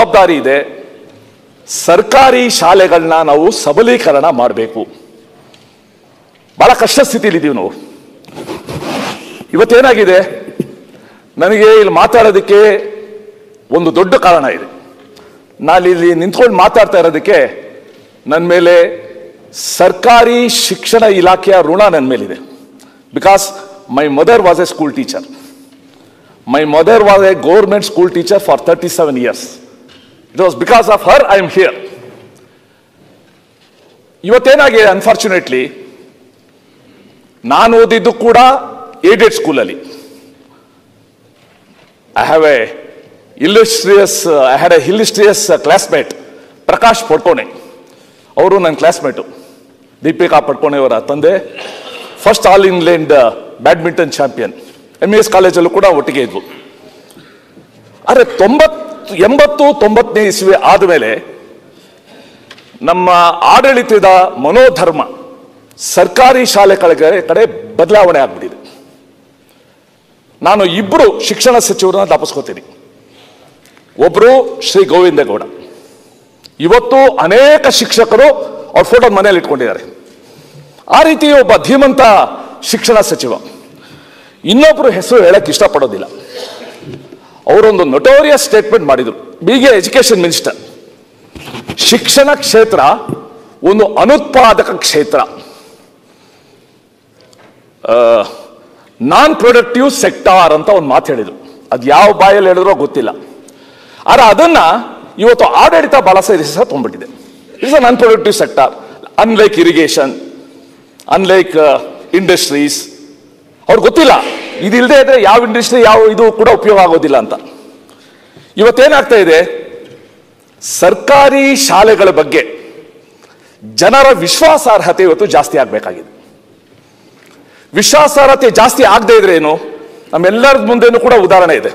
ಜವಾಬ್ದಾರಿ ಇದೆ. ಸರ್ಕಾರಿ ಶಾಲೆಗಳನ್ನ ನಾವು ಸಬಲೀಕರಣ ಮಾಡಬೇಕು. ಬಹಳ ಕಷ್ಟ ಸ್ಥಿತಿಲಿದ್ದೀವಿ ನಾವು. ಇವತ್ತೇನಾಗಿದೆ, ನನಗೆ ಇಲ್ಲಿ ಮಾತಾಡೋದಕ್ಕೆ ಒಂದು ದೊಡ್ಡ ಕಾರಣ ಇದೆ. ನಾನು ಇಲ್ಲಿ ನಿಂತ್ಕೊಂಡು ಮಾತಾಡ್ತಾ ಇರೋದಕ್ಕೆ ನನ್ನ ಮೇಲೆ ಸರ್ಕಾರಿ ಶಿಕ್ಷಣ ಇಲಾಖೆಯ ಋಣ ನನ್ನ ಮೇಲಿದೆ. Because my mother was a school teacher. My mother was a government school teacher for 37 years. It was because of her I am here. ಇವತ್ತೇನಾಗಿದೆ, ಅನ್ಫಾರ್ಚುನೇಟ್ಲಿ ನಾನು ಓದಿದ್ದು ಕೂಡ ಏಡೆಡ್ ಸ್ಕೂಲಲ್ಲಿ. I had a illustrious classmate, Prakash Padukone. ಅವರು ನನ್ನ classmate. Deepika Padukone ಅವರ ತಂದೆ first all England badminton champion. MES ಕಾಲೇಜಲ್ಲೂ ಕೂಡ ಒಟ್ಟಿಗೆ ಇದ್ವು. ಆದರೆ 80-90ನೇ ಇಸ್ವಿ ಆದಮೇಲೆ ನಮ್ಮ ಆಡಳಿತದ ಮನೋಧರ್ಮ ಸರ್ಕಾರಿ ಶಾಲೆಗಳ ಕಡೆ ಬದಲಾವಣೆ ಆಗ್ಬಿಟ್ಟಿದೆ. ನಾನು ಇಬ್ಬರು ಶಿಕ್ಷಣ ಸಚಿವರನ್ನ ತಪ್ಪಿಸ್ಕೋತೀನಿ. ಒಬ್ರು ಶ್ರೀ ಗೋವಿಂದೇಗೌಡ. ಇವತ್ತು ಅನೇಕ ಶಿಕ್ಷಕರು ಅವ್ರ ಫೋಟೋ ಮನೆಯಲ್ಲಿ ಇಟ್ಕೊಂಡಿದ್ದಾರೆ. ಆ ರೀತಿ ಒಬ್ಬ ಧೀಮಂತ ಶಿಕ್ಷಣ ಸಚಿವ. ಇನ್ನೊಬ್ರು ಹೆಸರು ಹೇಳಕ್ ಇಷ್ಟಪಡೋದಿಲ್ಲ. ಅವರೊಂದು ನೊಟೋರಿಯಸ್ ಸ್ಟೇಟ್ಮೆಂಟ್ ಮಾಡಿದ್ರು. ಬಿಗೆ ಎಜುಕೇಶನ್ ಮಿನಿಸ್ಟರ್, ಶಿಕ್ಷಣ ಕ್ಷೇತ್ರ ಒಂದು ಅನುತ್ಪಾದಕ ಕ್ಷೇತ್ರ, ನಾನ್ ಪ್ರೊಡಕ್ಟಿವ್ ಸೆಕ್ಟಾರ್ ಅಂತ ಒಂದು ಮಾತು ಹೇಳಿದ್ರು. ಅದು ಯಾವ ಬಾಯಲ್ಲಿ ಹೇಳಿದ್ರೋ ಗೊತ್ತಿಲ್ಲ. ಆದ್ರೆ ಅದನ್ನ ಇವತ್ತು ಆಡಳಿತ ಬಹಳ ಸಹ ತೊಗೊಂಡ್ಬಿಟ್ಟಿದೆ. It's a non productive sector, unlike irrigation, unlike industries. ಅವ್ರಿಗೆ ಗೊತ್ತಿಲ್ಲ ಇದಿಲ್ಲದೆ ಇದ್ರೆ ಯಾವ ಇಂಡಸ್ಟ್ರಿ ಯಾವ ಇದು ಕೂಡ ಉಪಯೋಗ ಆಗೋದಿಲ್ಲ ಅಂತ. ಇವತ್ತೇನಾಗ್ತಾ ಇದೆ, ಸರ್ಕಾರಿ ಶಾಲೆಗಳ ಬಗ್ಗೆ ಜನರ ವಿಶ್ವಾಸಾರ್ಹತೆ ಇವತ್ತು ಜಾಸ್ತಿ ಆಗಬೇಕಾಗಿದೆ. ವಿಶ್ವಾಸಾರ್ಹತೆ ಜಾಸ್ತಿ ಆಗದೆ ಇದ್ರೆ ಏನು, ನಮ್ಮೆಲ್ಲರ ಮುಂದೆನೂ ಕೂಡ ಉದಾಹರಣೆ ಇದೆ.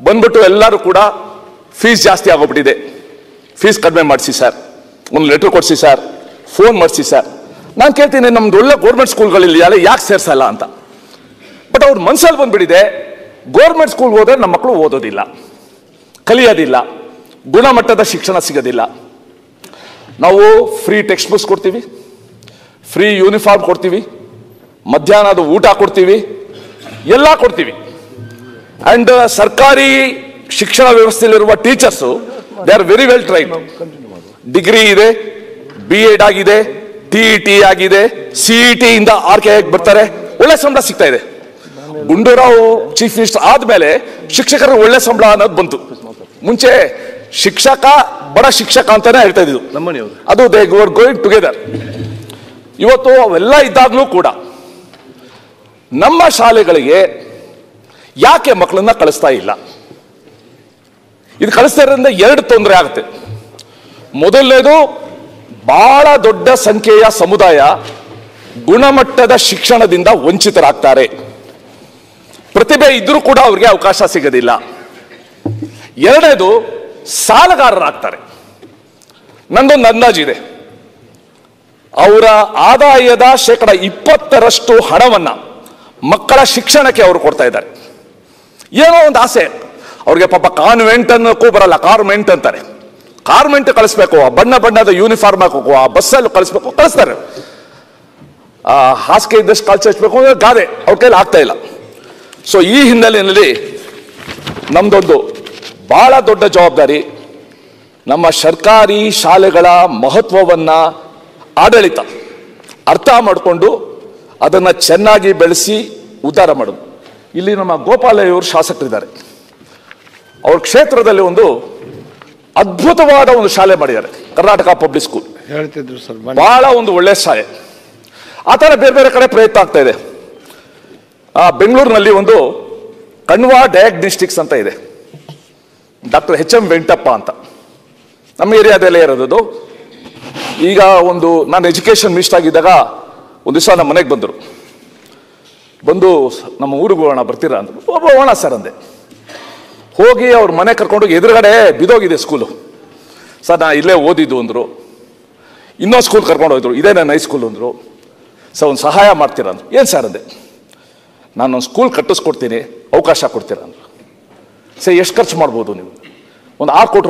ಬಂದ್ಬಿಟ್ಟು ಎಲ್ಲರೂ ಕೂಡ ಫೀಸ್ ಜಾಸ್ತಿ ಆಗೋಗ್ಬಿಟ್ಟಿದೆ, ಫೀಸ್ ಕಡಿಮೆ ಮಾಡಿಸಿ ಸರ್, ಒಂದು ಲೆಟರ್ ಕೊಡಿಸಿ ಸರ್, ಫೋನ್ ಮಾಡಿಸಿ ಸರ್. ನಾನು ಕೇಳ್ತೀನಿ, ನಮ್ದು ಒಳ್ಳೆ ಗೌರ್ಮೆಂಟ್ ಸ್ಕೂಲ್ಗಳಿಲ್ಲ, ಯಾಕೆ ಸೇರ್ಸಲ್ಲ ಅಂತ. ಬಟ್ ಅವ್ರ ಮನಸ್ಸಲ್ಲಿ ಬಂದ್ಬಿಟ್ಟಿದೆ, ಗೌರ್ಮೆಂಟ್ ಸ್ಕೂಲ್ಗೆ ಹೋದ್ರೆ ನಮ್ಮ ಮಕ್ಕಳು ಓದೋದಿಲ್ಲ, ಕಲಿಯೋದಿಲ್ಲ, ಗುಣಮಟ್ಟದ ಶಿಕ್ಷಣ ಸಿಗೋದಿಲ್ಲ. ನಾವು ಫ್ರೀ ಟೆಕ್ಸ್ಟ್ ಬುಕ್ಸ್ ಕೊಡ್ತೀವಿ, ಫ್ರೀ ಯೂನಿಫಾರ್ಮ್ ಕೊಡ್ತೀವಿ, ಮಧ್ಯಾಹ್ನದ ಊಟ ಕೊಡ್ತೀವಿ, ಎಲ್ಲ ಕೊಡ್ತೀವಿ. ಅಂಡ್ ಸರ್ಕಾರಿ ಶಿಕ್ಷಣ ವ್ಯವಸ್ಥೆಯಲ್ಲಿರುವ teachers they are very well trained. Degree ಇದೆ, BEd ಆಗಿದೆ, TET ಆಗಿದೆ, CET ಇಂದ RK ಬರ್ತಾರೆ, ಒಳ್ಳೆ ಸಂಬಳ ಸಿಗ್ತಾ ಇದೆ. ಗುಂಡೂರಾವ್ ಚೀಫ್ ಮಿನಿಸ್ಟರ್ ಆದ್ಮೇಲೆ ಶಿಕ್ಷಕರ ಒಳ್ಳೆ ಸಂಬಳ ಅನ್ನೋದು ಬಂತು. ಮುಂಚೆ ಶಿಕ್ಷಕ ಬಡ ಶಿಕ್ಷಕ ಅಂತಾನೆ ಹೇಳ್ತಾ ಇದ್ದು ನಮ್ಮನೆಯವರು, ಅದು ದೇ ವರ್ ಗೋಯಿಂಗ್ ಟುಗೆದರ್. ಇವತ್ತು ಅವೆಲ್ಲ ಇದ್ದಾಗಲೂ ಕೂಡ ನಮ್ಮ ಶಾಲೆಗಳಿಗೆ ಯಾಕೆ ಮಕ್ಕಳನ್ನ ಕಳಿಸ್ತಾ ಇಲ್ಲ? ಇದು ಕಳಿಸ್ತಾ ಇರೋದ್ರಿಂದ ಎರಡು ತೊಂದರೆ ಆಗುತ್ತೆ. ಮೊದಲನೇದು, ಬಹಳ ದೊಡ್ಡ ಸಂಖ್ಯೆಯ ಸಮುದಾಯ ಗುಣಮಟ್ಟದ ಶಿಕ್ಷಣದಿಂದ ವಂಚಿತರಾಗ್ತಾರೆ. ಪ್ರತಿಭೆ ಇದ್ರೂ ಕೂಡ ಅವ್ರಿಗೆ ಅವಕಾಶ ಸಿಗೋದಿಲ್ಲ. ಎರಡನೇದು, ಸಾಲಗಾರರಾಗ್ತಾರೆ. ನಂದೊಂದು ಅಂದಾಜಿದೆ, ಅವರ ಆದಾಯದ 20% ಹಣವನ್ನ ಮಕ್ಕಳ ಶಿಕ್ಷಣಕ್ಕೆ ಅವರು ಕೊಡ್ತಾ ಇದ್ದಾರೆ. ಏನೋ ಒಂದು ಆಸೆ ಅವ್ರಿಗೆ, ಪಾಪ ಕಾನ್ವೆಂಟ್ ಅನ್ನೋಕ್ಕೂ ಬರಲ್ಲ, ಕಾರ್ಮೆಂಟ್ ಅಂತಾರೆ. ಕಾರ್ಮೆಂಟ್ ಕಳಿಸ್ಬೇಕು, ಬಣ್ಣ ಬಣ್ಣದ ಯೂನಿಫಾರ್ಮ್ ಹಾಕಬೇಕು, ಆ ಬಸ್ಸಲ್ಲಿ ಕಳಿಸ್ಬೇಕು, ಕಳಿಸ್ತಾರೆ. ಹಾಸಿಗೆ ಇದ್ದಷ್ಟು ಕಳ್ಸಬೇಕು ಅಂದ್ರೆ ಗಾದೆ ಅವ್ರ ಕೈಲಿ ಆಗ್ತಾ ಇಲ್ಲ. ಸೊ ಈ ಹಿನ್ನೆಲೆಯಲ್ಲಿ ನಮ್ದೊಂದು ಬಹಳ ದೊಡ್ಡ ಜವಾಬ್ದಾರಿ, ನಮ್ಮ ಸರ್ಕಾರಿ ಶಾಲೆಗಳ ಮಹತ್ವವನ್ನ ಆಡಳಿತ ಅರ್ಥ ಮಾಡಿಕೊಂಡು ಅದನ್ನು ಚೆನ್ನಾಗಿ ಬೆಳೆಸಿ ಉದ್ಧಾರ ಮಾಡೋದು. ಇಲ್ಲಿ ನಮ್ಮ ಗೋಪಾಲಯ್ಯವರು ಶಾಸಕರಿದ್ದಾರೆ. ಅವ್ರ ಕ್ಷೇತ್ರದಲ್ಲಿ ಒಂದು ಅದ್ಭುತವಾದ ಒಂದು ಶಾಲೆ ಮಾಡಿದ್ದಾರೆ, ಕರ್ನಾಟಕ ಪಬ್ಲಿಕ್ ಸ್ಕೂಲ್. ಹೇಳ್ತಿದ್ರು ಸರ್, ಬಹಳ ಒಂದು ಒಳ್ಳೆ ಶಾಲೆ. ಆ ಥರ ಬೇರೆ ಬೇರೆ ಕಡೆ ಪ್ರಯತ್ನ ಆಗ್ತಾ ಇದೆ. ಬೆಂಗಳೂರಿನಲ್ಲಿ ಒಂದು ಕಣ್ವಾ ಡಯಾಗ್ನೋಸ್ಟಿಕ್ಸ್ ಅಂತ ಇದೆ, ಡಾಕ್ಟರ್ HM ವೆಂಕಟಪ್ಪ ಅಂತ, ನಮ್ಮ ಏರಿಯಾದಲ್ಲೇ ಇರೋದು. ಈಗ ನಾನು ಎಜುಕೇಶನ್ ಮಿನಿಸ್ಟರ್ ಆಗಿದ್ದಾಗ ಒಂದು ದಿವಸ ನಮ್ಮ ಮನೆಗೆ ಬಂದು ನಮ್ಮ ಊರಿಗೆ ಹೋಗೋಣ ಬರ್ತೀರಾ ಅಂದರು. ಹೋಗೋಣ ಸರ್ ಅಂದೆ. ಹೋಗಿ ಅವ್ರ ಮನೆ ಕರ್ಕೊಂಡೋಗಿ ಎದುರುಗಡೆ ಬಿದೋಗಿದೆ ಸ್ಕೂಲು. ಸರ್ ನಾ ಇಲ್ಲೇ ಓದಿದ್ದು ಅಂದರು. ಇನ್ನೊಂದು ಸ್ಕೂಲ್ ಕರ್ಕೊಂಡು ಹೋದ್ರು, ಇದೇ ನನ್ನ ಹೈಸ್ಕೂಲ್ ಅಂದರು. ಸರ್ ಒಂದು ಸಹಾಯ ಮಾಡ್ತೀರಾ ಅಂದರು. ಏನು ಸರ್ ಅಂದೆ. ನಾನೊಂದು ಸ್ಕೂಲ್ ಕಟ್ಟಿಸ್ಕೊಡ್ತೀನಿ, ಅವಕಾಶ ಕೊಡ್ತೀರಾ ಅಂದರು. ಸರ್ ಎಷ್ಟು ಖರ್ಚು ಮಾಡ್ಬೋದು ನೀವು? ಒಂದು 6 ಕೋಟಿ